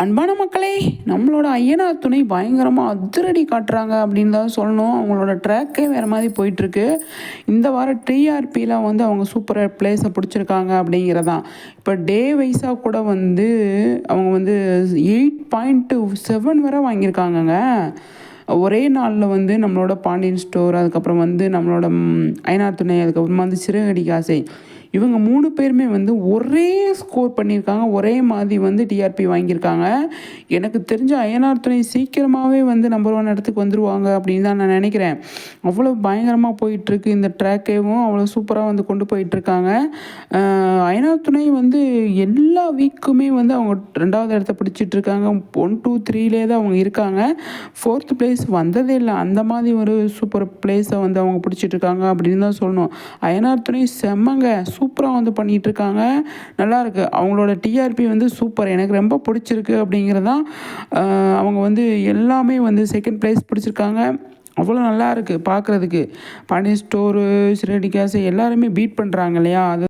அன்பான மக்களே, நம்மளோட ஐயனார் துணை பயங்கரமாக அதிரடி காட்டுறாங்க அப்படின்னு தான் சொல்லணும். அவங்களோட ட்ராக்கே வேறு மாதிரி போயிட்டுருக்கு. இந்த வாரம் டிஆர்பியில் வந்து அவங்க சூப்பராக பிளேஸை பிடிச்சிருக்காங்க அப்படிங்கிறதான். இப்போ டே வைஸாக கூட வந்து அவங்க வந்து 8.7 வரை வாங்கியிருக்காங்கங்க. ஒரே நாளில் வந்து நம்மளோட பாண்டியன் ஸ்டோர், அதுக்கப்புறம் வந்து நம்மளோட ஐயனார் துணை, அதுக்கப்புறமா வந்து சிறகடிக்க ஆசை, இவங்க 3 பேருமே வந்து ஒரே ஸ்கோர் பண்ணியிருக்காங்க. ஒரே மாதிரி வந்து டிஆர்பி வாங்கியிருக்காங்க. எனக்கு தெரிஞ்ச அய்யனார் துணை சீக்கிரமாகவே வந்து நம்பர் 1 இடத்துக்கு வந்துருவாங்க அப்படின்னு தான் நான் நினைக்கிறேன். அவ்வளோ பயங்கரமாக போயிட்டுருக்கு. இந்த ட்ராக்கேவும் அவ்வளோ சூப்பராக வந்து கொண்டு போயிட்டுருக்காங்க. அய்யனார் துணை வந்து எல்லா வீக்குமே வந்து அவங்க 2வது இடத்த பிடிச்சிட்ருக்காங்க. 1, 2, 3லே தான் அவங்க இருக்காங்க. 4th பிளேஸ் வந்ததே இல்லை. அந்த மாதிரி ஒரு சூப்பர் பிளேஸை வந்து அவங்க பிடிச்சிட்ருக்காங்க அப்படின்னு தான் சொல்லணும். அய்யனார் துணை செம்மங்க, சூப்பராக வந்து பண்ணிகிட்ருக்காங்க. நல்லாயிருக்கு. அவங்களோட டிஆர்பி வந்து சூப்பர், எனக்கு ரொம்ப பிடிச்சிருக்கு அப்படிங்கிறதான். அவங்க வந்து எல்லாமே வந்து 2nd பிளேஸ் பிடிச்சிருக்காங்க. அவ்வளோ நல்லா இருக்குது பார்க்குறதுக்கு. பாண்டியன் ஸ்டோரு, சிறகடிக்க ஆசை எல்லாருமே பீட் பண்ணுறாங்க இல்லையா? அது